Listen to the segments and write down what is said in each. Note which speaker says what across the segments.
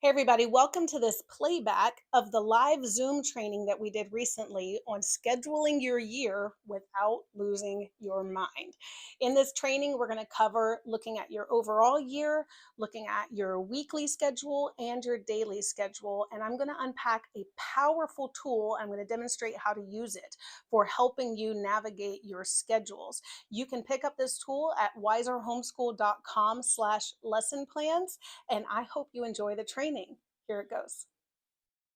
Speaker 1: Hey, everybody, welcome to this playback of the live Zoom training that we did recently on scheduling your year without losing your mind. In this training, we're going to cover looking at your overall year, looking at your weekly schedule and your daily schedule. And I'm going to unpack a powerful tool. I'm going to demonstrate how to use it for helping you navigate your schedules. You can pick up this tool at wiserhomeschool.com/lesson plans, and I hope you enjoy the training. Here it goes.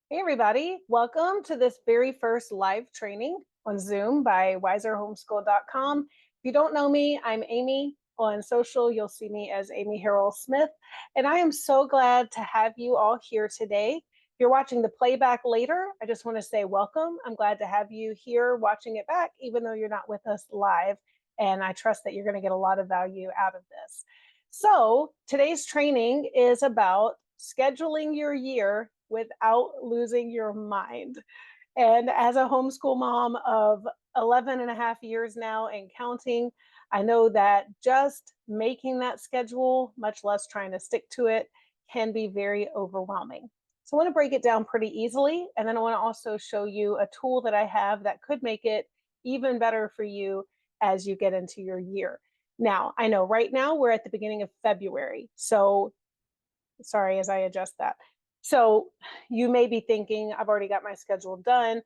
Speaker 1: Hey, everybody. Welcome to this very first live training on Zoom by wiserhomeschool.com. If you don't know me, I'm Amy. On social, you'll see me as Amy Harrell Smith. And I am so glad to have you all here today. If you're watching the playback later, I just want to say welcome. I'm glad to have you here watching it back, even though you're not with us live. And I trust that you're going to get a lot of value out of this. So today's training is about scheduling your year without losing your mind. And as a homeschool mom of 11 and a half years now and counting, I know that just making that schedule, much less trying to stick to it, can be very overwhelming. So I want to break it down pretty easily. And then I want to also show you a tool that I have that could make it even better for you as you get into your year. Now, I know right now we're at the beginning of February. So sorry, as I adjust that. So you may be thinking, I've already got my schedule done.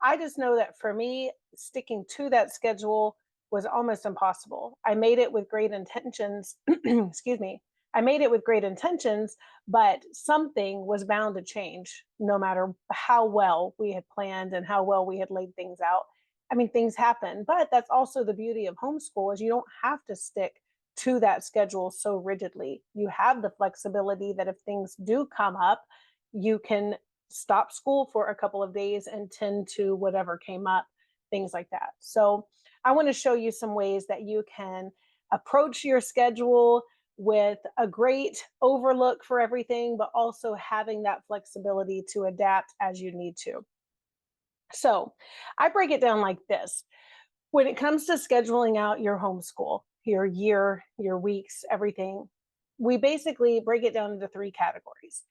Speaker 1: I just know that for me, sticking to that schedule was almost impossible. I made it with great intentions. Excuse me. I made it with great intentions, but something was bound to change no matter how well we had planned and how well we had laid things out. I mean, things happen, but that's also the beauty of homeschool is you don't have to stick to that schedule so rigidly. You have the flexibility that if things do come up, you can stop school for a couple of days and tend to whatever came up, things like that. So, I want to show you some ways that you can approach your schedule with a great overlook for everything, but also having that flexibility to adapt as you need to. So, I break it down like this. When it comes to scheduling out your homeschool, your year, your weeks, everything, we basically break it down into three categories.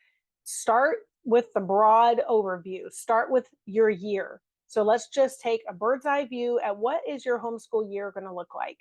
Speaker 1: Start with the broad overview, start with your year. So let's just take a bird's eye view at what is your homeschool year going to look like.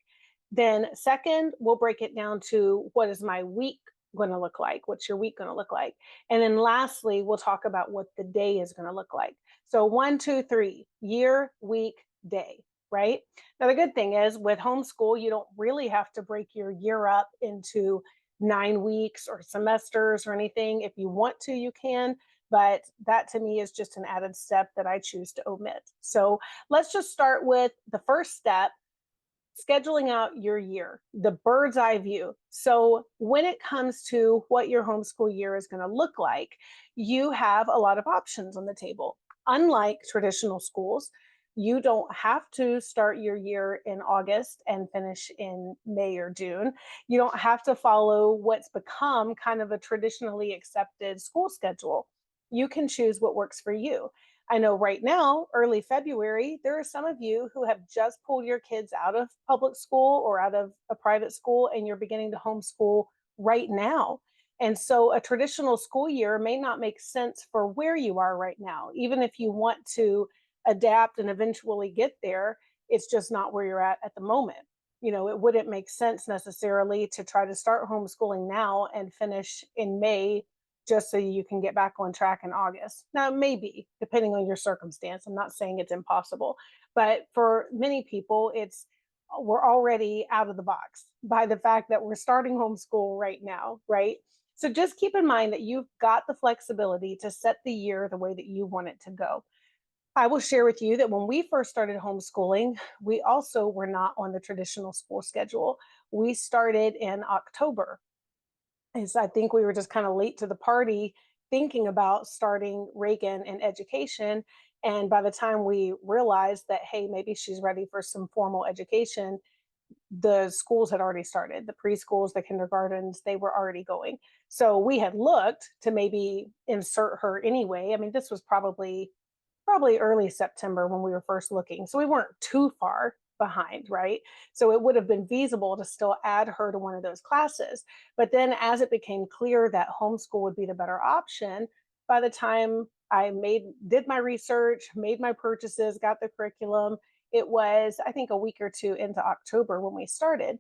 Speaker 1: Then, second, we'll break it down to what is my week going to look like? What's your week going to look like? And then, lastly, we'll talk about what the day is going to look like. So, 1, 2, 3, year, week, day, right? Now, the good thing is with homeschool, you don't really have to break your year up into 9 weeks or semesters or anything. If you want to, you can. But that to me is just an added step that I choose to omit. So let's just start with the first step, scheduling out your year, the bird's eye view. So when it comes to what your homeschool year is going to look like, you have a lot of options on the table. Unlike traditional schools, you don't have to start your year in August and finish in May or June. You don't have to follow what's become kind of a traditionally accepted school schedule. You can choose what works for you. I know right now, early February, there are some of you who have just pulled your kids out of public school or out of a private school, and you're beginning to homeschool right now. And so a traditional school year may not make sense for where you are right now. Even if you want to adapt and eventually get there, it's just not where you're at the moment. You know, it wouldn't make sense necessarily to try to start homeschooling now and finish in May just so you can get back on track in August. Now, maybe depending on your circumstance. I'm not saying it's impossible, but for many people, it's we're already out of the box by the fact that we're starting homeschool right now, right? So just keep in mind that you've got the flexibility to set the year the way that you want it to go. I will share with you that when we first started homeschooling, we also were not on the traditional school schedule. We started in October. Is I think we were just kind of late to the party thinking about starting Reagan in education. And by the time we realized that, hey, maybe she's ready for some formal education, the schools had already started. The preschools, the kindergartens, they were already going. So we had looked to maybe insert her anyway. I mean, this was probably early September when we were first looking. So we weren't too far, behind, right? So it would have been feasible to still add her to one of those classes. But then as it became clear that homeschool would be the better option, by the time I did my research, made my purchases, got the curriculum, it was I think a week or two into October when we started.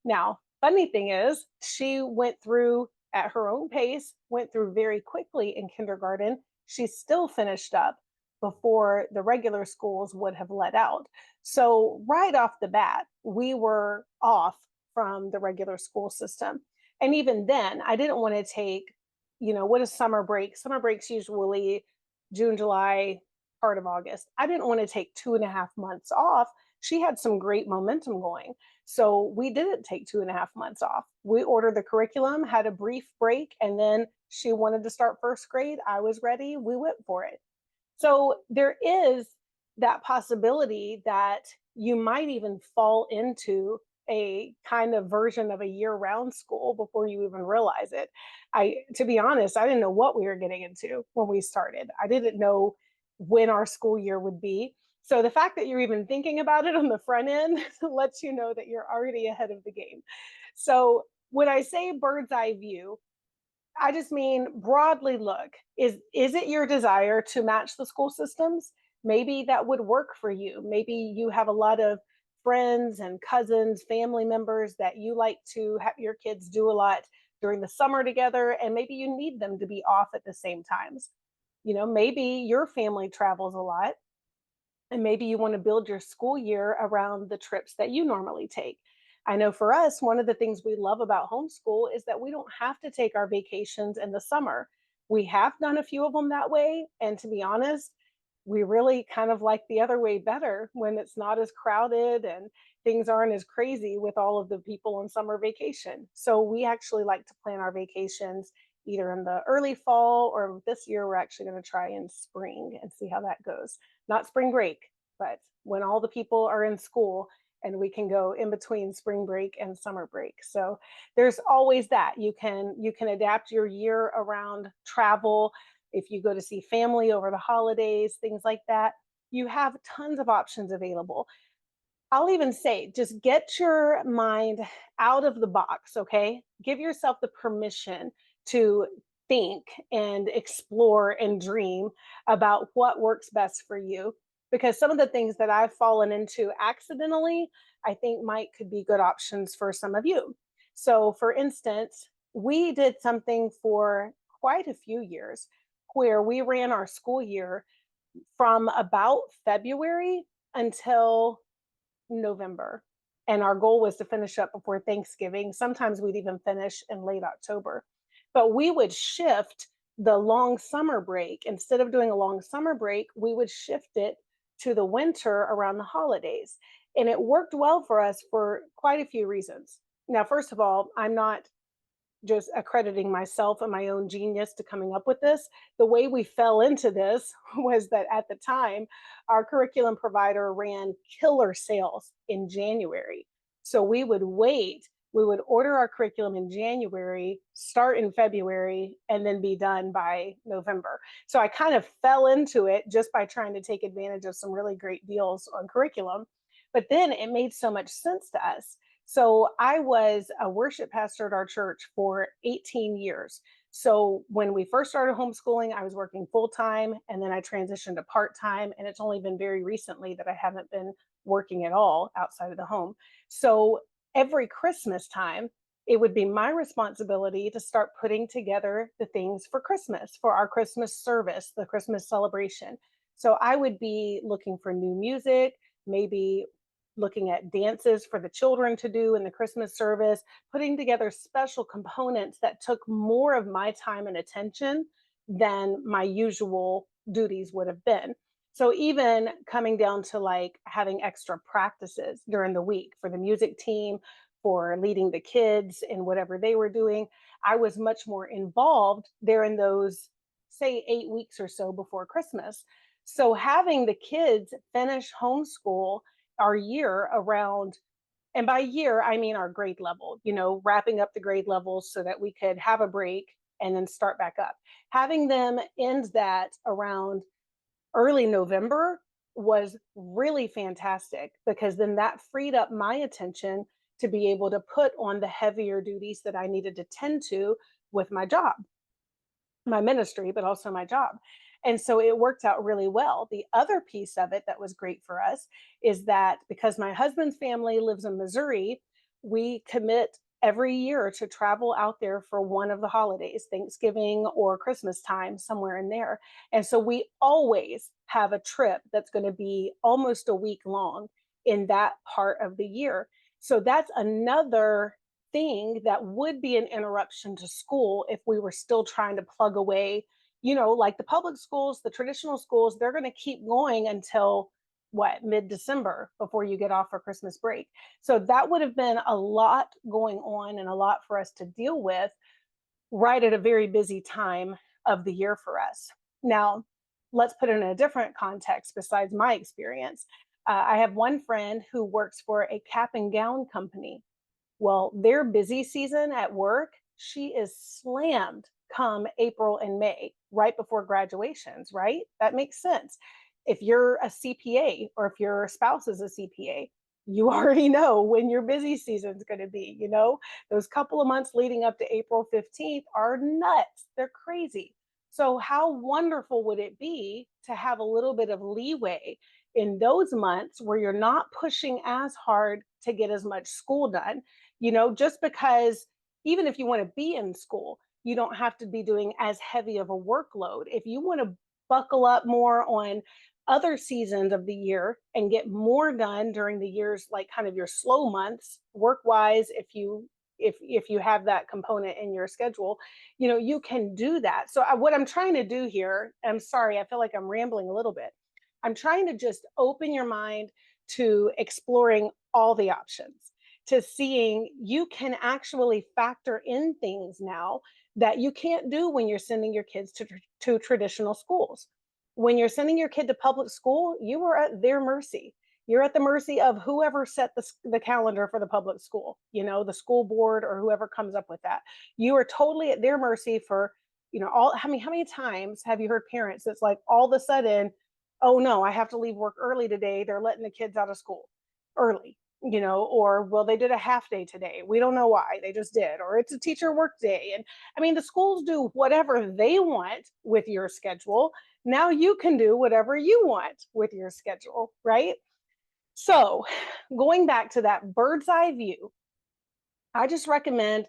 Speaker 1: Now, funny thing is, she went through at her own pace, went through very quickly in kindergarten. She still finished up before the regular schools would have let out. So, right off the bat, we were off from the regular school system. And even then, I didn't want to take, what is summer break? Summer break's usually June, July, part of August. I didn't want to take 2.5 months off. She had some great momentum going. So we didn't take 2.5 months off. We ordered the curriculum, had a brief break, and then she wanted to start first grade. I was ready. We went for it. So there is that possibility that you might even fall into a kind of version of a year-round school before you even realize it. To be honest, I didn't know what we were getting into when we started. I didn't know when our school year would be. So the fact that you're even thinking about it on the front end lets you know that you're already ahead of the game. So when I say bird's eye view, I just mean broadly look, is it your desire to match the school systems? Maybe that would work for you. Maybe you have a lot of friends and cousins, family members that you like to have your kids do a lot during the summer together, and maybe you need them to be off at the same times. Maybe your family travels a lot, and maybe you want to build your school year around the trips that you normally take. I know for us, one of the things we love about homeschool is that we don't have to take our vacations in the summer. We have done a few of them that way. And to be honest, we really kind of like the other way better when it's not as crowded and things aren't as crazy with all of the people on summer vacation. So we actually like to plan our vacations either in the early fall, or this year we're actually going to try in spring and see how that goes. Not spring break, but when all the people are in school and we can go in between spring break and summer break. So there's always that. You can adapt your year around travel. If you go to see family over the holidays, things like that, you have tons of options available. I'll even say, just get your mind out of the box, okay? Give yourself the permission to think and explore and dream about what works best for you. Because some of the things that I've fallen into accidentally, I think might could be good options for some of you. So, for instance, we did something for quite a few years where we ran our school year from about February until November. And our goal was to finish up before Thanksgiving. Sometimes we'd even finish in late October. But we would shift the long summer break. Instead of doing a long summer break, we would shift it to the winter around the holidays. And it worked well for us for quite a few reasons. Now, first of all, I'm not just accrediting myself and my own genius to coming up with this. The way we fell into this was that at the time, our curriculum provider ran killer sales in January. So we would order our curriculum in January, start in February, and then be done by November. So I kind of fell into it just by trying to take advantage of some really great deals on curriculum. But then it made so much sense to us. So I was a worship pastor at our church for 18 years. So when we first started homeschooling, I was working full time, and then I transitioned to part time. And it's only been very recently that I haven't been working at all outside of the home. So every Christmas time, it would be my responsibility to start putting together the things for Christmas, for our Christmas service, the Christmas celebration. So I would be looking for new music, maybe looking at dances for the children to do in the Christmas service, putting together special components that took more of my time and attention than my usual duties would have been. So even coming down to like having extra practices during the week for the music team, for leading the kids in whatever they were doing, I was much more involved there in those, say, 8 weeks or so before Christmas. So having the kids finish homeschool our year around, and by year I mean our grade level, wrapping up the grade levels so that we could have a break and then start back up. Having them end that around early November was really fantastic because then that freed up my attention to be able to put on the heavier duties that I needed to tend to with my job, my ministry, but also my job. And so it worked out really well. The other piece of it that was great for us is that because my husband's family lives in Missouri, we commit every year to travel out there for one of the holidays, Thanksgiving or Christmas time, somewhere in there. And so we always have a trip that's going to be almost a week long in that part of the year. So that's another thing that would be an interruption to school if we were still trying to plug away, like the public schools, the traditional schools, they're going to keep going until what, mid-December before you get off for Christmas break. So that would have been a lot going on and a lot for us to deal with right at a very busy time of the year for us. Now, let's put it in a different context besides my experience. I have one friend who works for a cap and gown company. Well, their busy season at work, she is slammed come April and May, right before graduations, right? That makes sense. If you're a CPA or if your spouse is a CPA, you already know when your busy season is going to be, those couple of months leading up to April 15th are nuts. They're crazy. So how wonderful would it be to have a little bit of leeway in those months where you're not pushing as hard to get as much school done, just because even if you want to be in school, you don't have to be doing as heavy of a workload. If you want to buckle up more on other seasons of the year and get more done during the years, like kind of your slow months work wise, if you have that component in your schedule, you can do that. So what I'm trying to do here, I'm sorry, I feel like I'm rambling a little bit. I'm trying to just open your mind to exploring all the options, to seeing you can actually factor in things now that you can't do when you're sending your kids to traditional schools. When you're sending your kid to public school, you are at their mercy. You're at the mercy of whoever set the calendar for the public school, the school board or whoever comes up with that. You are totally at their mercy for, all, how many times have you heard parents that's like all of a sudden, oh no, I have to leave work early today. They're letting the kids out of school early, or well, they did a half day today. We don't know why, they just did, or it's a teacher work day. And I mean, the schools do whatever they want with your schedule. Now you can do whatever you want with your schedule, right? So, going back to that bird's eye view, I just recommend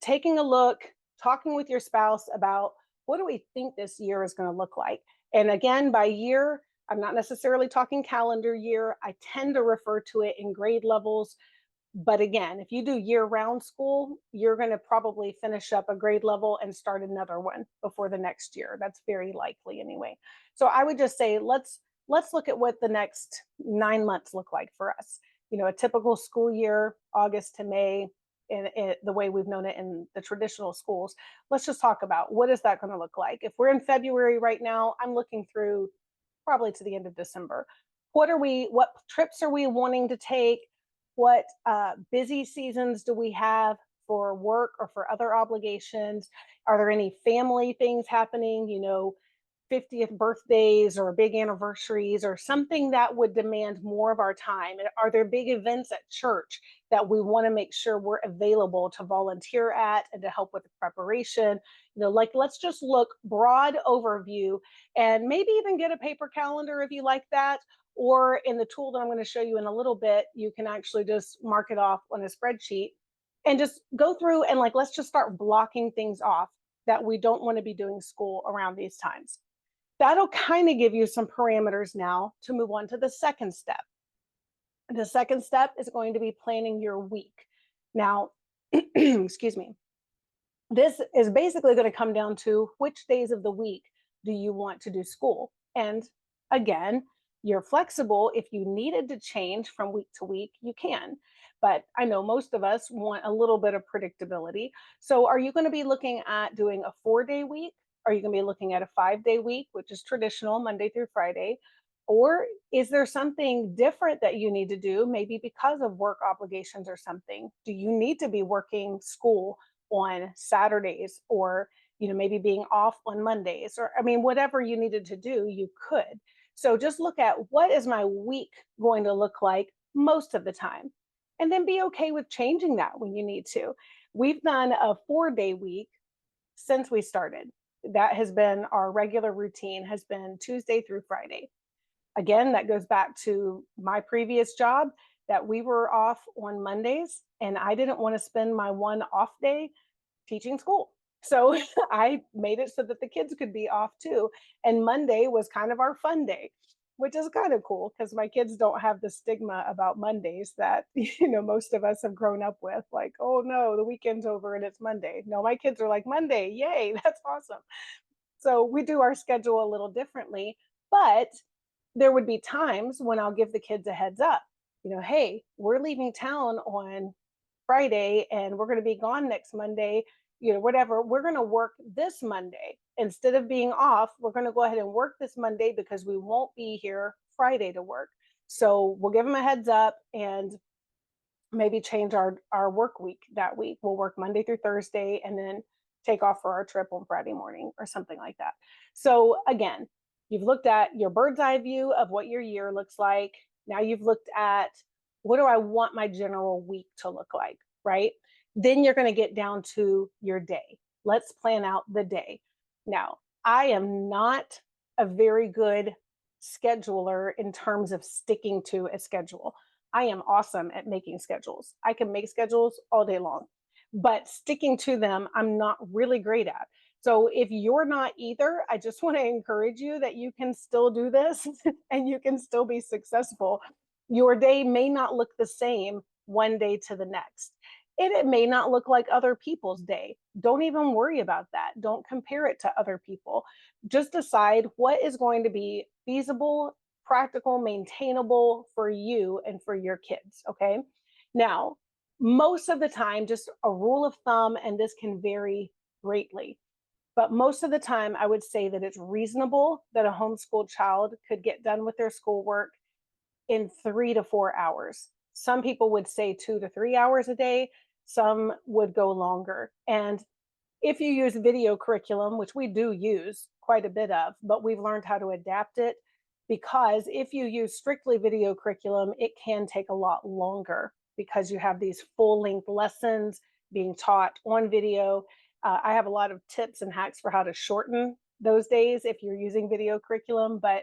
Speaker 1: taking a look, talking with your spouse about what do we think this year is going to look like. And again, by year, I'm not necessarily talking calendar year. I tend to refer to it in grade levels. But again, if you do year-round school, you're going to probably finish up a grade level and start another one before the next year. That's very likely anyway. So I would just say let's look at what the next 9 months look like for us. A typical school year, August to May, in the way we've known it in the traditional schools. Let's just talk about what is that going to look like. If we're in February right now, I'm looking through probably to the end of December. What trips are we wanting to take? What busy seasons do we have for work or for other obligations? Are there any family things happening, 50th birthdays or big anniversaries or something that would demand more of our time? Are there big events at church that we want to make sure we're available to volunteer at and to help with the preparation? Like let's just look broad overview and maybe even get a paper calendar if you like that. Or in the tool that I'm going to show you in a little bit, you can actually just mark it off on a spreadsheet and just go through and let's just start blocking things off that we don't want to be doing school around these times. That'll kind of give you some parameters now to move on to the second step. The second step is going to be planning your week. Now, excuse me, this is basically going to come down to which days of the week do you want to do school? And again, you're flexible. If you needed to change from week to week, you can. But I know most of us want a little bit of predictability. So are you going to be looking at doing a 4-day week? Are you going to be looking at a 5-day week, which is traditional, Monday through Friday? Or is there something different that you need to do, maybe because of work obligations or something? Do you need to be working school on Saturdays, or maybe being off on Mondays, or I mean, whatever you needed to do, you could. So just look at what is my week going to look like most of the time, and then be okay with changing that when you need to. We've done a 4-day week since we started. That has been our regular routine, has been Tuesday through Friday. Again, that goes back to my previous job, that we were off on Mondays and I didn't want to spend my one off day teaching school. So I made it so that the kids could be off too. And Monday was kind of our fun day, which is kind of cool because my kids don't have the stigma about Mondays that most of us have grown up with. Like, oh no, the weekend's over and it's Monday. No, my kids are like, Monday, yay, that's awesome. So we do our schedule a little differently, but there would be times when I'll give the kids a heads up. Hey, we're leaving town on Friday and we're going to be gone next Monday, whatever. We're going to work this Monday. Instead of being off, we're going to go ahead and work this Monday because we won't be here Friday to work. So we'll give them a heads up and maybe change our work week that week. We'll work Monday through Thursday and then take off for our trip on Friday morning or something like that. So again, you've looked at your bird's eye view of what your year looks like. Now you've looked at what do I want my general week to look like, right? Then you're going to get down to your day. Let's plan out the day. Now, I am not a very good scheduler in terms of sticking to a schedule. I am awesome at making schedules. I can make schedules all day long, but sticking to them, I'm not really great at. So if you're not either, I just want to encourage you that you can still do this and you can still be successful. Your day may not look the same one day to the next. And it may not look like other people's day. Don't even worry about that. Don't compare it to other people. Just decide what is going to be feasible, practical, maintainable for you and for your kids. Okay. Now, most of the time, just a rule of thumb, and this can vary greatly, but most of the time, I would say that it's reasonable that a homeschooled child could get done with their schoolwork in 3 to 4 hours. Some people would say 2 to 3 hours a day, some would go longer. And if you use video curriculum, which we do use quite a bit of, but we've learned how to adapt it, because if you use strictly video curriculum, it can take a lot longer because you have these full length lessons being taught on video. I have a lot of tips and hacks for how to shorten those days if you're using video curriculum, but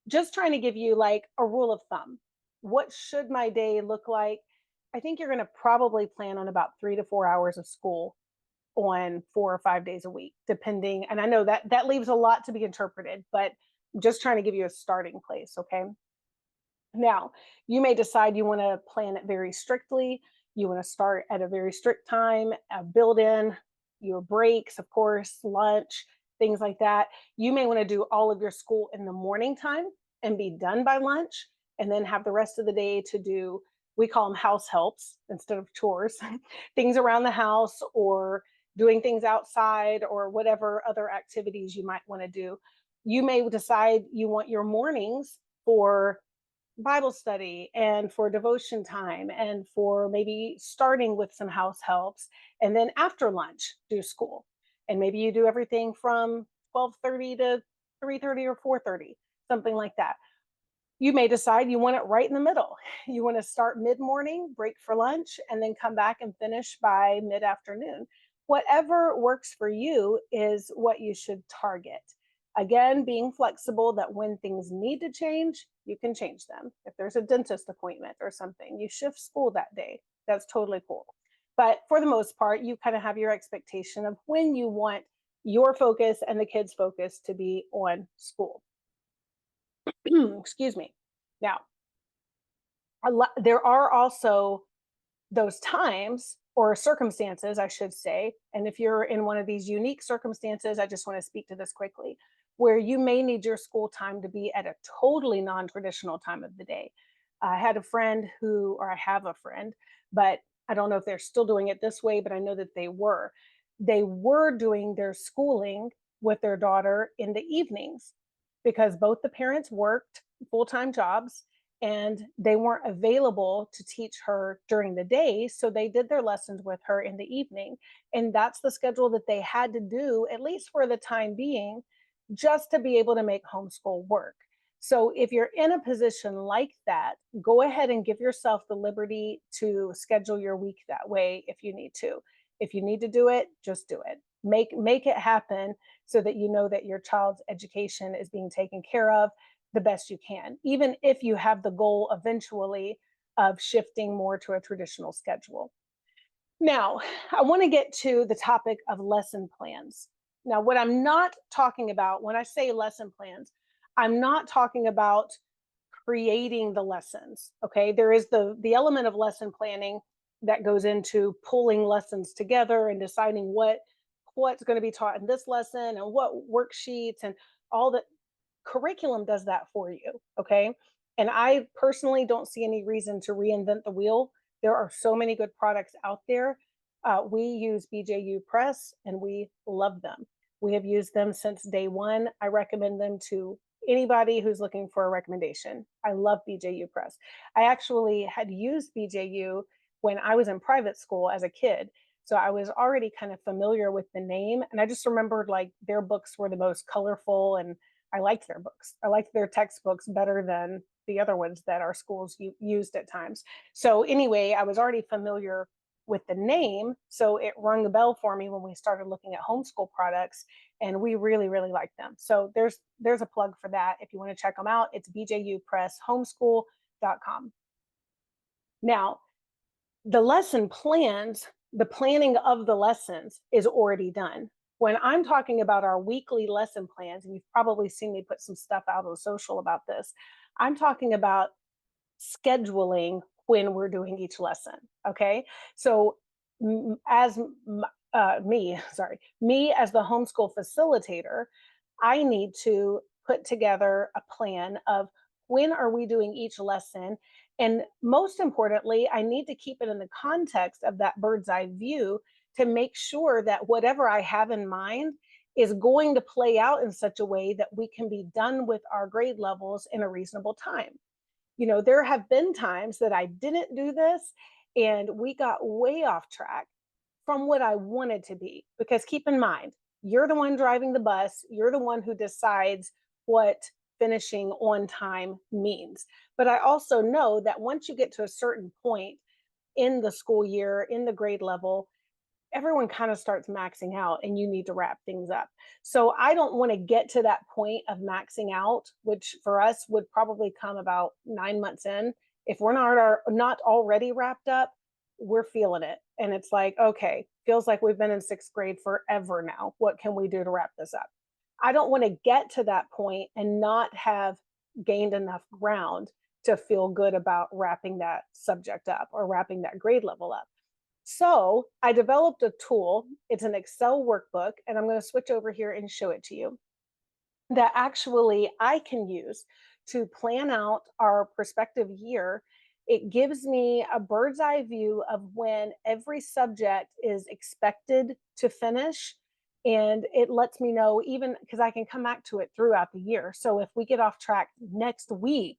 Speaker 1: just trying to give you like a rule of thumb. What should my day look like? I think you're going to probably plan on about 3 to 4 hours of school on 4 or 5 days a week, depending. And I know that leaves a lot to be interpreted, but I'm just trying to give you a starting place. Okay. Now, you may decide you want to plan it very strictly. You want to start at a very strict time, build in your breaks, of course, lunch, things like that. You may want to do all of your school in the morning time and be done by lunch, and then have the rest of the day to do, we call them house helps instead of chores, things around the house or doing things outside or whatever other activities you might want to do. You may decide you want your mornings for Bible study and for devotion time and for maybe starting with some house helps, and then after lunch do school. And maybe you do everything from 12:30 to 3:30 or 4:30, something like that. You may decide you want it right in the middle. You want to start mid-morning, break for lunch, and then come back and finish by mid-afternoon. Whatever works for you is what you should target. Again, being flexible that when things need to change, you can change them. If there's a dentist appointment or something, you shift school that day. That's totally cool. But for the most part, you kind of have your expectation of when you want your focus and the kids' focus to be on school. Excuse me. Now, there are also those times or circumstances, I should say. And if you're in one of these unique circumstances, I just want to speak to this quickly, where you may need your school time to be at a totally non traditional time of the day. I had a friend who, or I have a friend, but I don't know if they're still doing it this way, but I know that they were. They were doing their schooling with their daughter in the evenings because both the parents worked full time jobs and they weren't available to teach her during the day. So they did their lessons with her in the evening. And that's the schedule that they had to do, at least for the time being, just to be able to make homeschool work. So if you're in a position like that, go ahead and give yourself the liberty to schedule your week that way if you need to. If you need to do it, just do it. Make it happen so that you know that your child's education is being taken care of the best you can, even if you have the goal eventually of shifting more to a traditional schedule. Now, I want to get to the topic of lesson plans. Now, what I'm not talking about when I say lesson plans, I'm not talking about creating the lessons. Okay, there is the element of lesson planning that goes into pulling lessons together and deciding what's going to be taught in this lesson and what worksheets and all that. Curriculum does that for you. Okay, and I personally don't see any reason to reinvent the wheel. There are so many good products out there. We use BJU Press and we love them. We have used them since day one. I recommend them to anybody who's looking for a recommendation. I love BJU Press. I actually had used BJU when I was in private school as a kid. So I was already kind of familiar with the name. And I just remembered like their books were the most colorful, and I liked their books. I liked their textbooks better than the other ones that our schools used at times. So anyway, I was already familiar with the name, so it rung a bell for me when we started looking at homeschool products, and we really, really like them. So there's a plug for that. If you want to check them out, it's bjupresshomeschool.com. Now, the lesson plans, the planning of the lessons is already done. When I'm talking about our weekly lesson plans, and you've probably seen me put some stuff out on social about this, I'm talking about scheduling when we're doing each lesson. Okay. So, as me as the homeschool facilitator, I need to put together a plan of when are we doing each lesson. And most importantly, I need to keep it in the context of that bird's eye view to make sure that whatever I have in mind is going to play out in such a way that we can be done with our grade levels in a reasonable time. There have been times that I didn't do this and we got way off track from what I wanted to be. Because keep in mind, you're the one driving the bus, you're the one who decides what finishing on time means. But I also know that once you get to a certain point in the school year, in the grade level, everyone kind of starts maxing out and you need to wrap things up. So I don't want to get to that point of maxing out, which for us would probably come about 9 months in. If we're not already wrapped up, we're feeling it. And it's like, okay, feels like we've been in sixth grade forever now. What can we do to wrap this up? I don't want to get to that point and not have gained enough ground to feel good about wrapping that subject up or wrapping that grade level up. So I developed a tool. It's an Excel workbook, and I'm going to switch over here and show it to you, that actually I can use to plan out our prospective year. It gives me a bird's eye view of when every subject is expected to finish. And it lets me know, even because I can come back to it throughout the year. So if we get off track next week,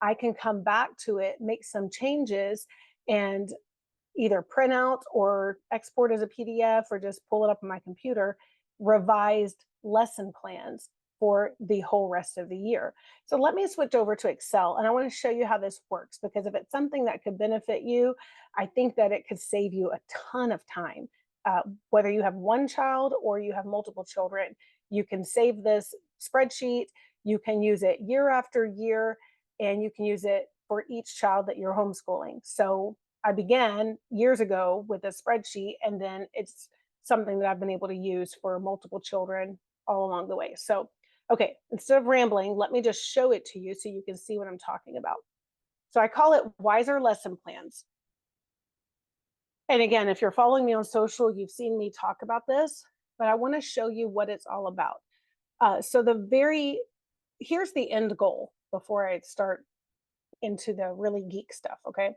Speaker 1: I can come back to it, make some changes, and either print out or export as a PDF or just pull it up on my computer, revised lesson plans for the whole rest of the year. So let me switch over to Excel, and I want to show you how this works, because if it's something that could benefit you, I think that it could save you a ton of time. Whether you have one child or you have multiple children, you can save this spreadsheet, you can use it year after year, and you can use it for each child that you're homeschooling. So I began years ago with a spreadsheet, and then it's something that I've been able to use for multiple children all along the way. So, okay, instead of rambling, let me just show it to you so you can see what I'm talking about. So I call it Wiser Lesson Plans. And again, if you're following me on social, you've seen me talk about this, but I want to show you what it's all about. So here's the end goal before I start into the really geek stuff, okay?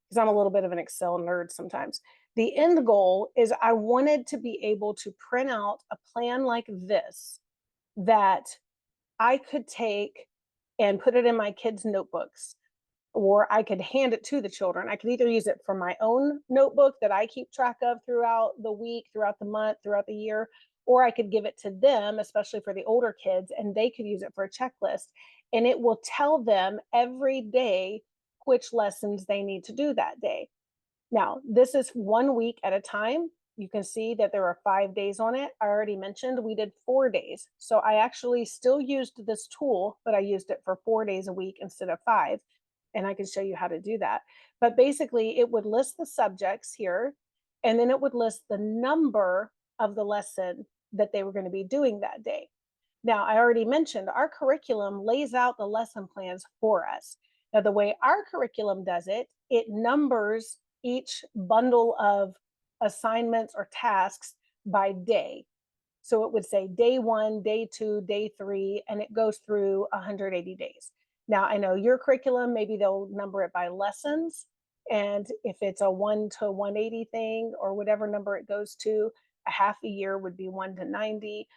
Speaker 1: Because I'm a little bit of an Excel nerd sometimes. The end goal is I wanted to be able to print out a plan like this that I could take and put it in my kids' notebooks, or I could hand it to the children. I could either use it for my own notebook that I keep track of throughout the week, throughout the month, throughout the year, or I could give it to them, especially for the older kids, and they could use it for a checklist. And it will tell them every day which lessons they need to do that day. Now, this is 1 week at a time. You can see that there are 5 days on it. I already mentioned we did 4 days. So I actually still used this tool, but I used it for 4 days a week instead of five. And I can show you how to do that. But basically, it would list the subjects here, and then it would list the number of the lesson that they were going to be doing that day. Now, I already mentioned our curriculum lays out the lesson plans for us. Now, the way our curriculum does it, it numbers each bundle of assignments or tasks by day. So it would say day one, day two, day three, and it goes through 180 days. Now, I know your curriculum, maybe they'll number it by lessons. And if it's a 1 to 180 thing or whatever number it goes to, a half a year would be 1 to 90.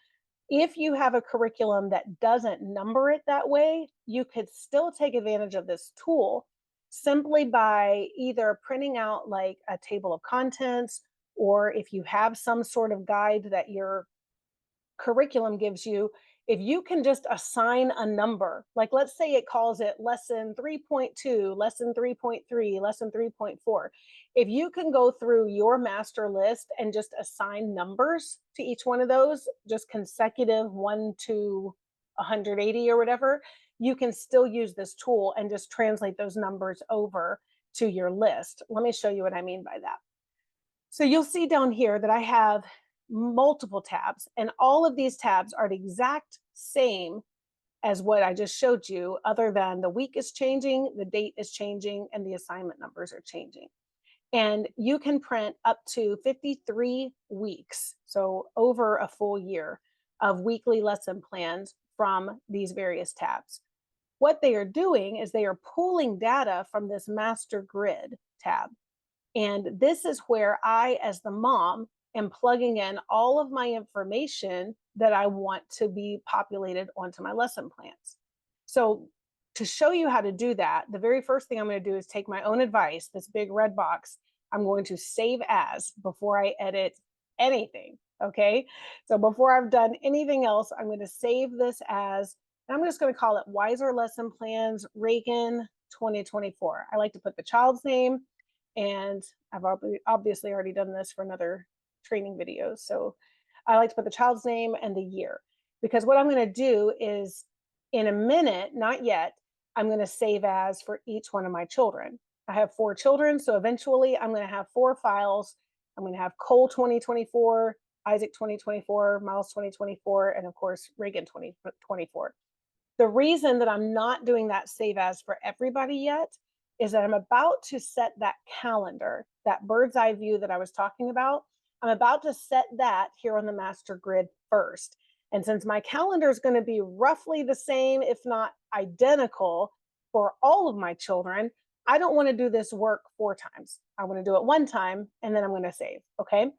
Speaker 1: If you have a curriculum that doesn't number it that way, you could still take advantage of this tool simply by either printing out like a table of contents, or if you have some sort of guide that your curriculum gives you, if you can just assign a number, like let's say it calls it lesson 3.2, lesson 3.3, lesson 3.4. If you can go through your master list and just assign numbers to each one of those, just consecutive 1 to 180 or whatever, you can still use this tool and just translate those numbers over to your list. Let me show you what I mean by that. So you'll see down here that I have multiple tabs, and all of these tabs are the exact same as what I just showed you, other than the week is changing, the date is changing, and the assignment numbers are changing. And you can print up to 53 weeks, so over a full year of weekly lesson plans from these various tabs. What they are doing is they are pulling data from this master grid tab. And this is where I, as the mom, am plugging in all of my information that I want to be populated onto my lesson plans. So, to show you how to do that, the very first thing I'm going to do is take my own advice, this big red box. I'm going to save as before I edit anything. Okay. So, before I've done anything else, I'm going to save this as, and I'm just going to call it Wiser Lesson Plans Reagan 2024. I like to put the child's name, and I've obviously already done this for another training video. So I like to put the child's name and the year, because what I'm going to do is in a minute, not yet, I'm going to save as for each one of my children. I have 4 children, so eventually I'm going to have 4 files. I'm going to have Cole 2024, Isaac 2024, Miles 2024, and of course Reagan 2024. The reason that I'm not doing that save as for everybody yet is that I'm about to set that calendar, that bird's eye view that I was talking about. I'm about to set that here on the master grid first. And since my calendar is going to be roughly the same, if not identical, for all of my children, I don't want to do this work 4 times. I want to do it 1 time, and then I'm going to save. Okay.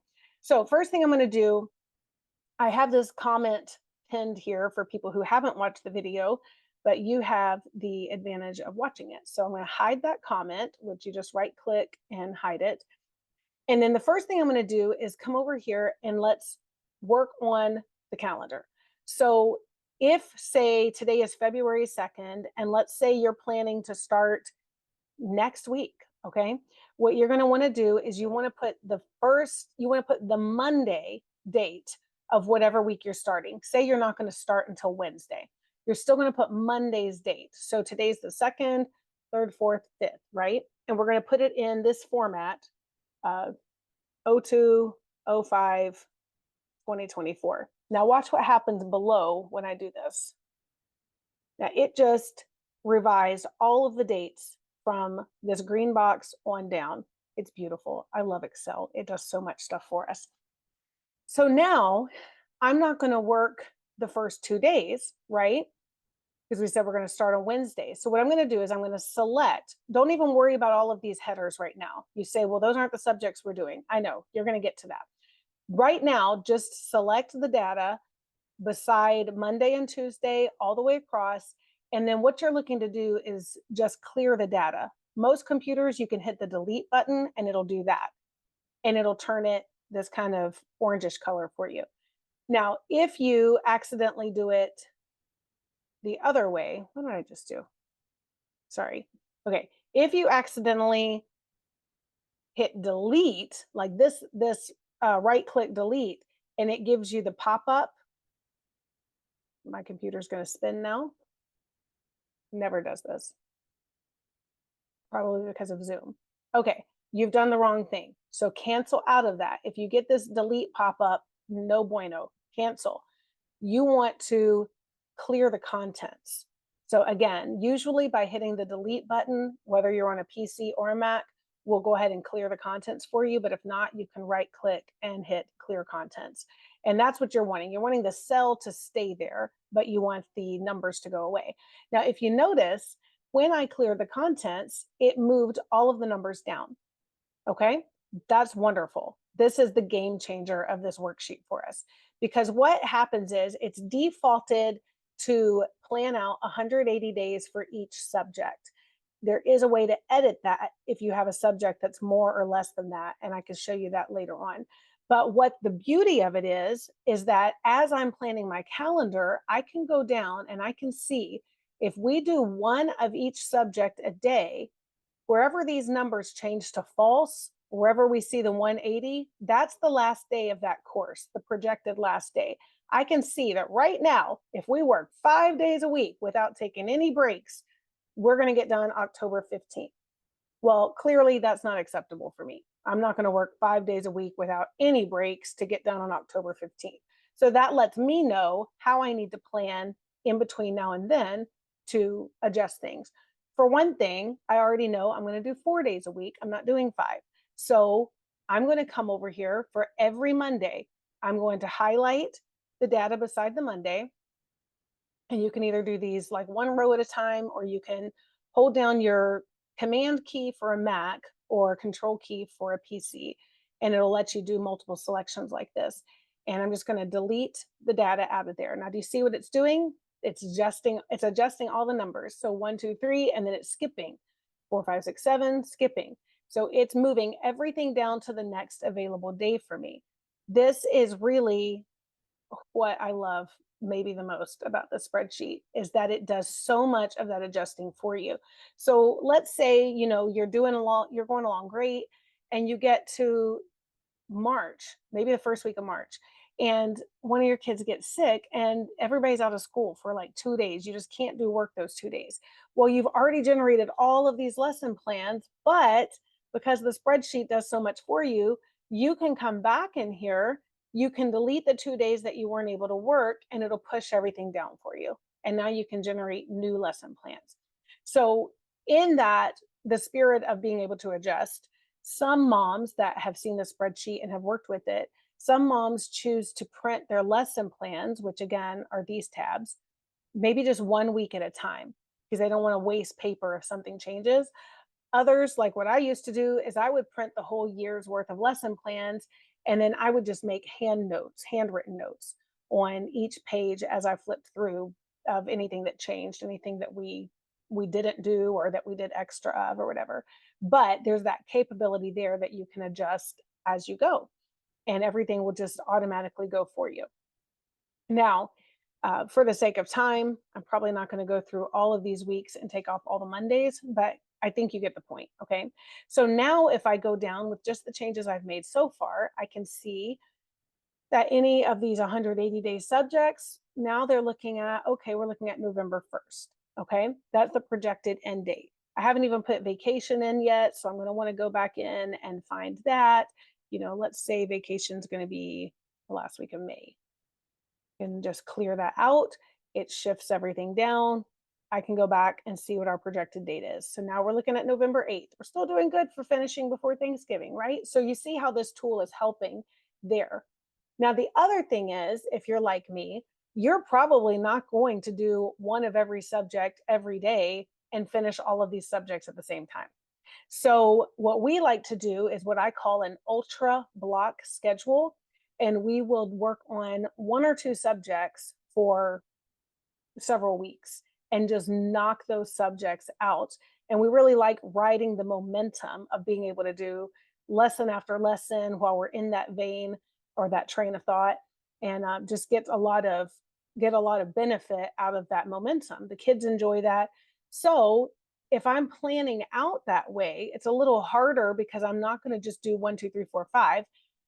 Speaker 1: So first thing I'm going to do, I have this comment pinned here for people who haven't watched the video, but you have the advantage of watching it. So I'm going to hide that comment, which you just right click and hide it. And then the first thing I'm going to do is come over here and let's work on the calendar. So if, say, today is February 2nd, and let's say you're planning to start next week, okay? What you're going to want to do is you want to put the Monday date of whatever week you're starting. Say you're not going to start until Wednesday. You're still going to put Monday's date. So today's the 2nd, 3rd, 4th, 5th, right? And we're going to put it in this format, 02, 05, 2024. Now watch what happens below when I do this. Now it just revised all of the dates from this green box on down. It's beautiful. I love Excel. It does so much stuff for us. So now I'm not going to work the first 2 days, right? Because we said we're going to start on Wednesday. So what I'm going to do is I'm going to select, don't even worry about all of these headers right now. You say, well, those aren't the subjects we're doing. I know, you're going to get to that. Right now, just select the data beside Monday and Tuesday all the way across. And then what you're looking to do is just clear the data. Most computers, you can hit the delete button and it'll do that. And it'll turn it this kind of orangish color for you. Now, if you accidentally do it the other way, what did I just do? Sorry. Okay. If you accidentally hit delete, like this right click delete, and it gives you the pop up, my computer's going to spin now. Never does this. Probably because of Zoom. Okay, you've done the wrong thing. So cancel out of that. If you get this delete pop up, no bueno, cancel. You want to clear the contents. So again, usually by hitting the delete button, whether you're on a PC or a Mac, we'll go ahead and clear the contents for you. But if not, you can right click and hit clear contents. And that's what you're wanting. You're wanting the cell to stay there, but you want the numbers to go away. Now, if you notice, when I cleared the contents, it moved all of the numbers down. Okay, that's wonderful. This is the game changer of this worksheet for us, because what happens is it's defaulted to plan out 180 days for each subject. There is a way to edit that if you have a subject that's more or less than that, and I can show you that later on. But what the beauty of it is that as I'm planning my calendar, I can go down and I can see if we do one of each subject a day, wherever these numbers change to false, wherever we see the 180, that's the last day of that course, the projected last day. I can see that right now, if we work 5 days a week without taking any breaks, we're going to get done October 15th. Well, clearly that's not acceptable for me. I'm not going to work 5 days a week without any breaks to get done on October 15th. So that lets me know how I need to plan in between now and then to adjust things. For one thing, I already know I'm going to do 4 days a week. I'm not doing 5. So I'm going to come over here for every Monday. I'm going to highlight the data beside the Monday. And you can either do these like one row at a time, or you can hold down your command key for a Mac or control key for a PC, and it'll let you do multiple selections like this. And I'm just going to delete the data out of there. Now, do you see what it's doing? It's adjusting all the numbers. So 1, 2, 3, and then it's skipping 4, 5, 6, 7, skipping. So it's moving everything down to the next available day for me. This is really what I love maybe the most about the spreadsheet, is that it does so much of that adjusting for you. So let's say, you're going along great, and you get to March, maybe the first week of March, and one of your kids gets sick and everybody's out of school for like 2 days. You just can't do work those 2 days. Well, you've already generated all of these lesson plans, but because the spreadsheet does so much for you, you can come back in here, you can delete the 2 days that you weren't able to work, and it'll push everything down for you. And now you can generate new lesson plans. So, in that, the spirit of being able to adjust, some moms that have seen the spreadsheet and have worked with it, some moms choose to print their lesson plans, which again are these tabs, maybe just 1 week at a time, because they don't want to waste paper if something changes. Others, like what I used to do, is I would print the whole year's worth of lesson plans, and then I would just make handwritten notes on each page as I flipped through, of anything that changed, anything that we didn't do or that we did extra of or whatever. But there's that capability there that you can adjust as you go, and everything will just automatically go for you. Now, for the sake of time, I'm probably not going to go through all of these weeks and take off all the Mondays, but I think you get the point. Okay. So now if I go down with just the changes I've made so far, I can see that any of these 180-day subjects, now they're looking at, okay, we're looking at November 1st. Okay. That's the projected end date. I haven't even put vacation in yet. So I'm going to want to go back in and find that. Let's say vacation is going to be the last week of May, and just clear that out. It shifts everything down. I can go back and see what our projected date is. So now we're looking at November 8th. We're still doing good for finishing before Thanksgiving, right? So you see how this tool is helping there. Now, the other thing is, if you're like me, you're probably not going to do one of every subject every day and finish all of these subjects at the same time. So what we like to do is what I call an ultra block schedule, and we will work on one or two subjects for several weeks and just knock those subjects out. And we really like riding the momentum of being able to do lesson after lesson while we're in that vein or that train of thought. and just get a lot of benefit out of that momentum. The kids enjoy that. So if I'm planning out that way, it's a little harder because I'm not going to just do 1, 2, 3, 4, 5.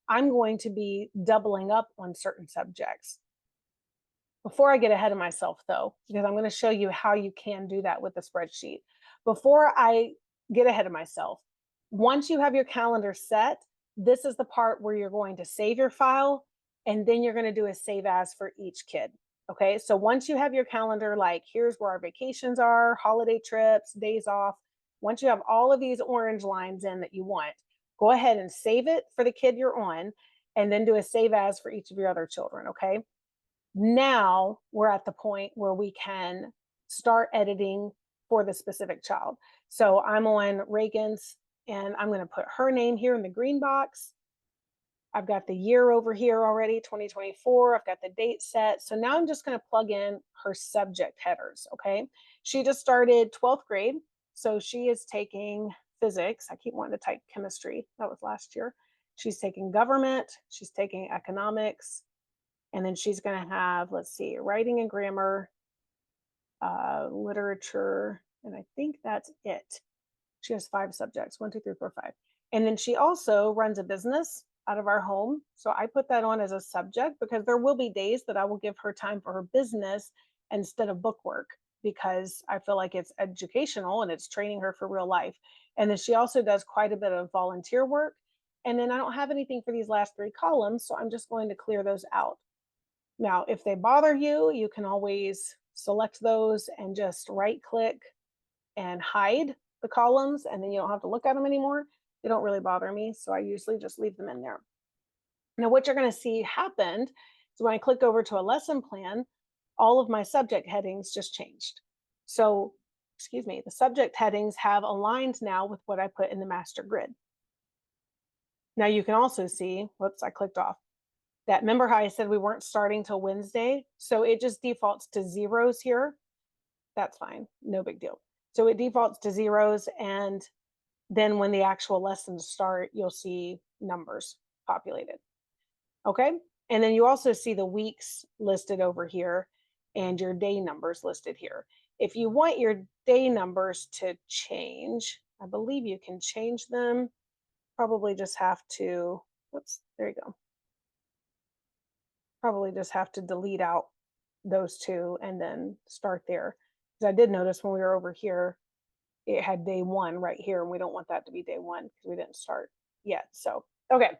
Speaker 1: I'm going to be doubling up on certain subjects. Before I get ahead of myself, though, because I'm going to show you how you can do that with the spreadsheet. Before I get ahead of myself, once you have your calendar set, this is the part where you're going to save your file, and then you're going to do a save as for each kid. Okay, so once you have your calendar, like here's where our vacations are, holiday trips, days off, once you have all of these orange lines in that you want, go ahead and save it for the kid you're on, and then do a save as for each of your other children. Okay, now we're at the point where we can start editing for the specific child. So I'm on Reagan's, and I'm going to put her name here in the green box. I've got the year over here already, 2024. I've got the date set. So now I'm just going to plug in her subject headers. Okay. She just started 12th grade. So she is taking physics. I keep wanting to type chemistry. That was last year. She's taking government. She's taking economics. And then she's going to have, let's see, writing and grammar, literature, and I think that's it. She has 5 subjects, 1, 2, 3, 4, 5. And then she also runs a business out of our home. So I put that on as a subject because there will be days that I will give her time for her business instead of book work, because I feel like it's educational and it's training her for real life. And then she also does quite a bit of volunteer work. And then I don't have anything for these last 3 columns, so I'm just going to clear those out. Now, if they bother you, you can always select those and just right click and hide the columns, and then you don't have to look at them anymore. They don't really bother me, so I usually just leave them in there. Now, what you're going to see happened is when I click over to a lesson plan, all of my subject headings just changed. So, excuse me, the subject headings have aligned now with what I put in the master grid. Now you can also see, whoops, I clicked off. That, remember how I said we weren't starting till Wednesday? So it just defaults to zeros here. That's fine, no big deal. So it defaults to zeros, and then when the actual lessons start, you'll see numbers populated. Okay, and then you also see the weeks listed over here and your day numbers listed here. If you want your day numbers to change, I believe you can change them. Probably just have to, whoops, there you go. Probably just have to delete out those 2 and then start there. Because I did notice when we were over here, it had day 1 right here, and we don't want that to be day 1 because we didn't start yet. So, okay.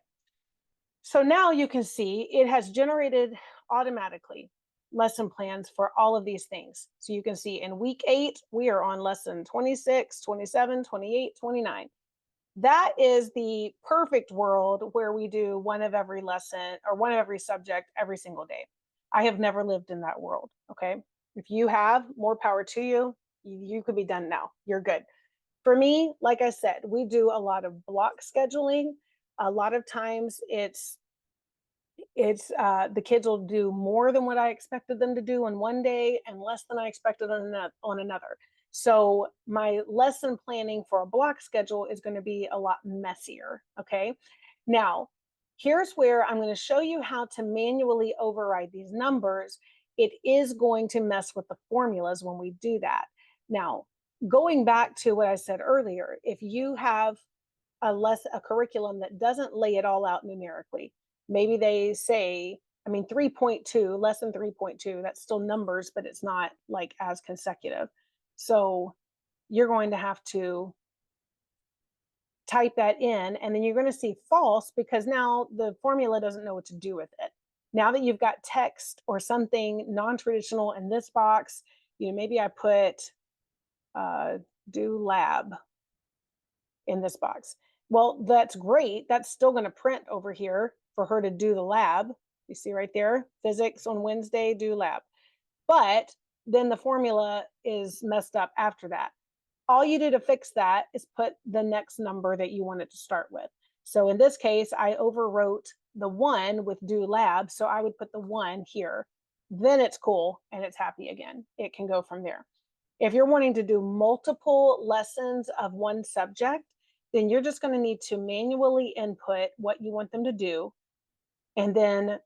Speaker 1: So now you can see it has generated automatically lesson plans for all of these things. So you can see in week 8, we are on lesson 26, 27, 28, 29. That is the perfect world where we do one of every lesson or one of every subject every single day. I have never lived in that world. Okay. If you have, more power to you. You could be done now. You're good. For me, like I said, we do a lot of block scheduling. A lot of times it's the kids will do more than what I expected them to do on one day and less than I expected on another. So my lesson planning for a block schedule is going to be a lot messier. Okay. Now, here's where I'm going to show you how to manually override these numbers. It is going to mess with the formulas when we do that. Now, going back to what I said earlier, if you have a curriculum that doesn't lay it all out numerically, maybe they say, I mean, 3.2, lesson 3.2, that's still numbers, but it's not like as consecutive. So you're going to have to type that in, and then you're going to see false because now the formula doesn't know what to do with it. Now that you've got text or something non-traditional in this box, maybe I put do lab in this box. Well, that's great. That's still going to print over here for her to do the lab. You see right there, physics on Wednesday, do lab. But then the formula is messed up after that. All you do to fix that is put the next number that you want it to start with. So in this case, I overwrote the 1 with do lab. So I would put the 1 here. Then it's cool and it's happy again. It can go from there. If you're wanting to do multiple lessons of one subject, then you're just going to need to manually input what you want them to do. And then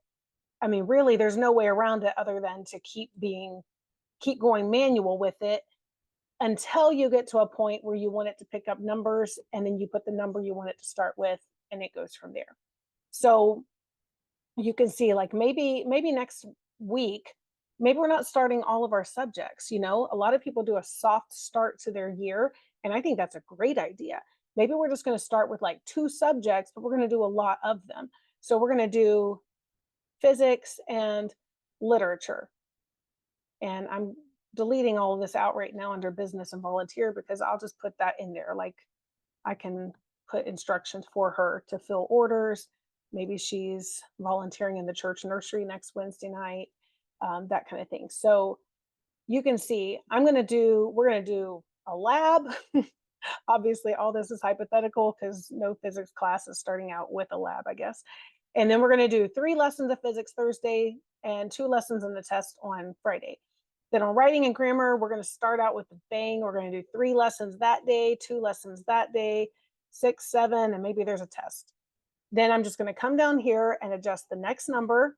Speaker 1: I mean, really, there's no way around it other than to keep going manual with it until you get to a point where you want it to pick up numbers, and then you put the number you want it to start with, and it goes from there. So you can see, like, maybe next week, maybe we're not starting all of our subjects. A lot of people do a soft start to their year, and I think that's a great idea. Maybe we're just going to start with like two subjects, but we're going to do a lot of them. So we're going to do physics and literature. And I'm deleting all of this out right now under business and volunteer, because I'll just put that in there. Like, I can put instructions for her to fill orders. Maybe she's volunteering in the church nursery next Wednesday night, that kind of thing. So you can see, we're going to do a lab. Obviously, all this is hypothetical because no physics class is starting out with a lab, I guess. And then we're going to do 3 lessons of physics Thursday and 2 lessons in the test on Friday. Then on writing and grammar, we're going to start out with a bang. We're going to do 3 lessons that day, 2 lessons that day, 6, 7, and maybe there's a test. Then I'm just going to come down here and adjust the next number.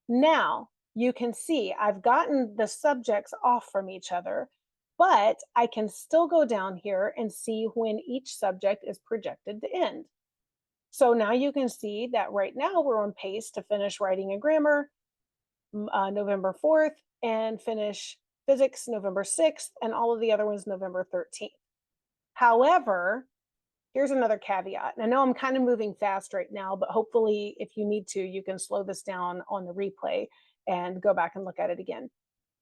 Speaker 1: Now you can see I've gotten the subjects off from each other, but I can still go down here and see when each subject is projected to end. So now you can see that right now we're on pace to finish writing and grammar November 4th, and finish physics November 6th, and all of the other ones November 13th. However, here's another caveat. And I know I'm kind of moving fast right now, but hopefully if you need to, you can slow this down on the replay and go back and look at it again.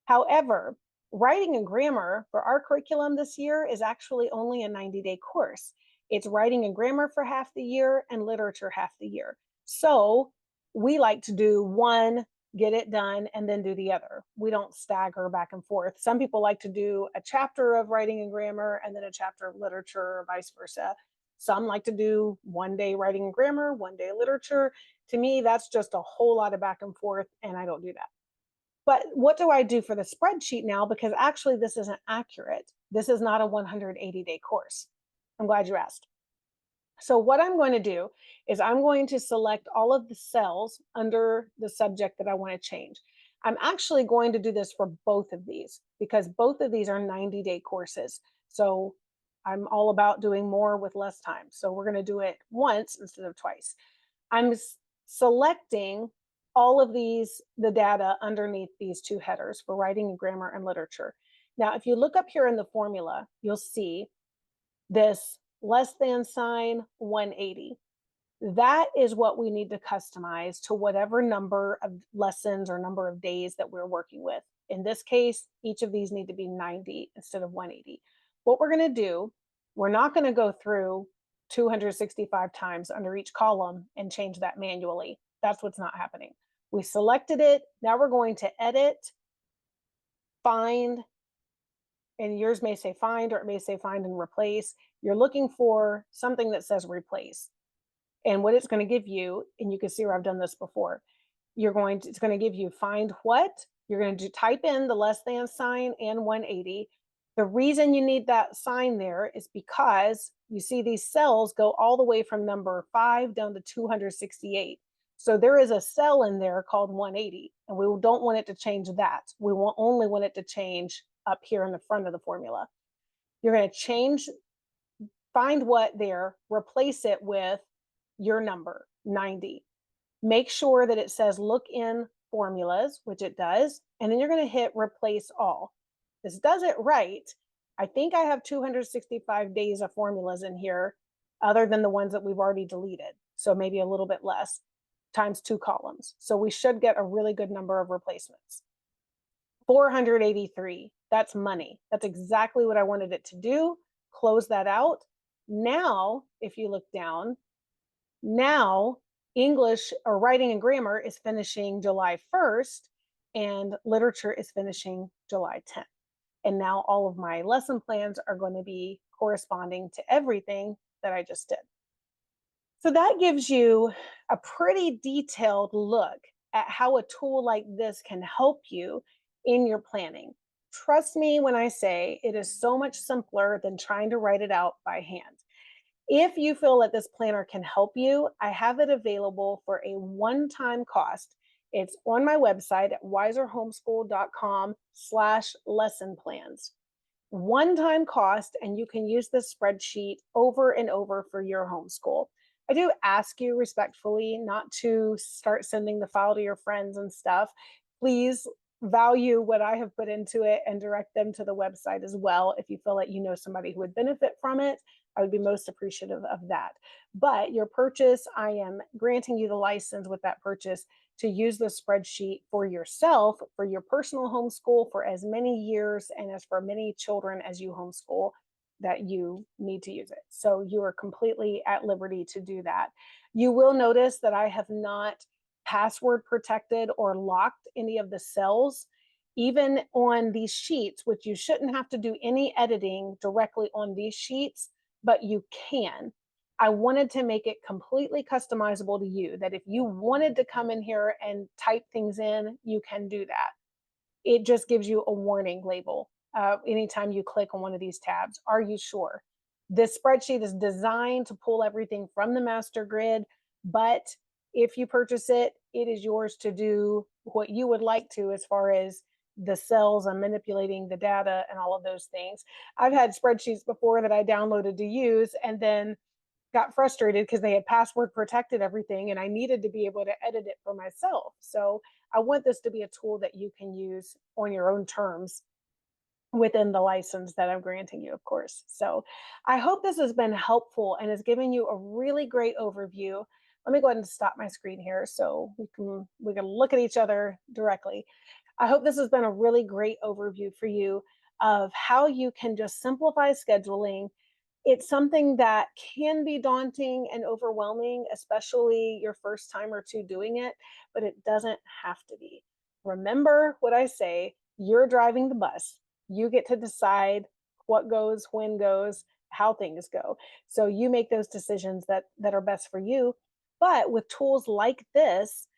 Speaker 1: However, writing and grammar for our curriculum this year is actually only a 90-day course. It's writing and grammar for half the year and literature half the year. So we like to do one, get it done, and then do the other. We don't stagger back and forth. Some people like to do a chapter of writing and grammar and then a chapter of literature, or vice versa. Some like to do one day writing and grammar, one day literature. To me, that's just a whole lot of back and forth, and I don't do that. But what do I do for the spreadsheet now? Because actually, this isn't accurate. This is not a 180-day course. I'm glad you asked. So what I'm going to do is I'm going to select all of the cells under the subject that I want to change. I'm actually going to do this for both of these because both of these are 90-day courses. So I'm all about doing more with less time. So we're going to do it once instead of twice. I'm selecting all of the data underneath these 2 headers for writing and grammar and literature. Now, if you look up here in the formula, you'll see this less than sign 180. That is what we need to customize to whatever number of lessons or number of days that we're working with. In this case, each of these need to be 90 instead of 180. What we're going to do, we're not going to go through 265 times under each column and change that manually. That's what's not happening. We selected it. Now we're going to edit, find, and yours may say find, or it may say find and replace. You're looking for something that says replace. And what it's going to give you, and you can see where I've done this before, it's going to give you find what, you're going to type in the less than sign and 180. The reason you need that sign there is because you see these cells go all the way from number 5 down to 268. So there is a cell in there called 180, and we don't want it to change that. We only want it to change up here in the front of the formula. You're going to change, find what there, replace it with your number, 90. Make sure that it says look in formulas, which it does, and then you're going to hit replace all. This does it right. I think I have 265 days of formulas in here, other than the ones that we've already deleted. So maybe a little bit less, times 2 columns. So we should get a really good number of replacements. 483, that's money. That's exactly what I wanted it to do. Close that out. Now, if you look down, now English or writing and grammar is finishing July 1st and literature is finishing July 10th. And now all of my lesson plans are going to be corresponding to everything that I just did. So that gives you a pretty detailed look at how a tool like this can help you in your planning. Trust me when I say it is so much simpler than trying to write it out by hand. If you feel that this planner can help you, I have it available for a one-time cost. It's on my website at wiserhomeschool.com/lesson plans. One-time cost, and you can use this spreadsheet over and over for your homeschool. I do ask you respectfully not to start sending the file to your friends and stuff. Please value what I have put into it and direct them to the website as well. If you feel like you know somebody who would benefit from it, I would be most appreciative of that. But your purchase, I am granting you the license with that purchase to use the spreadsheet for yourself, for your personal homeschool, for as many years and as for many children as you homeschool that you need to use it. So you are completely at liberty to do that. You will notice that I have not password protected or locked any of the cells, even on these sheets, which you shouldn't have to do any editing directly on these sheets, but you can. I wanted to make it completely customizable to you, that if you wanted to come in here and type things in, you can do that. It just gives you a warning label anytime you click on one of these tabs. Are you sure? This spreadsheet is designed to pull everything from the master grid, but if you purchase it, it is yours to do what you would like to as far as the cells and manipulating the data and all of those things. I've had spreadsheets before that I downloaded to use and then got frustrated because they had password protected everything and I needed to be able to edit it for myself. So I want this to be a tool that you can use on your own terms within the license that I'm granting you, of course. So I hope this has been helpful and has given you a really great overview. Let me go ahead and stop my screen here so we can look at each other directly. I hope this has been a really great overview for you of how you can just simplify scheduling. It's something that can be daunting and overwhelming, especially your first time or two doing it, but it doesn't have to be. Remember what I say, you're driving the bus. You get to decide what goes, when goes, how things go. So you make those decisions that are best for you. But with tools like this,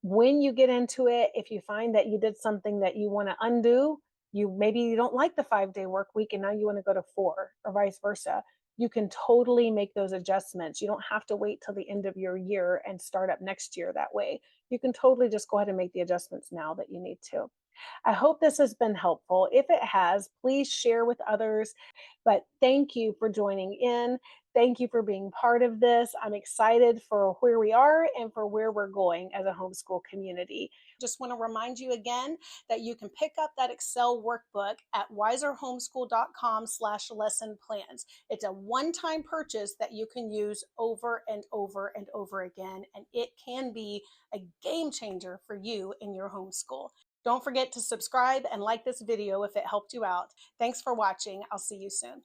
Speaker 1: when you get into it, if you find that you did something that you want to undo, you don't like the 5-day work week and now you want to go to 4 or vice versa. You can totally make those adjustments. You don't have to wait till the end of your year and start up next year that way. You can totally just go ahead and make the adjustments now that you need to. I hope this has been helpful. If it has, please share with others. But thank you for joining in. Thank you for being part of this. I'm excited for where we are and for where we're going as a homeschool community. Just want to remind you again that you can pick up that Excel workbook at wiserhomeschool.com/lesson plans. It's a one-time purchase that you can use over and over and over again, and it can be a game changer for you in your homeschool. Don't forget to subscribe and like this video if it helped you out. Thanks for watching. I'll see you soon.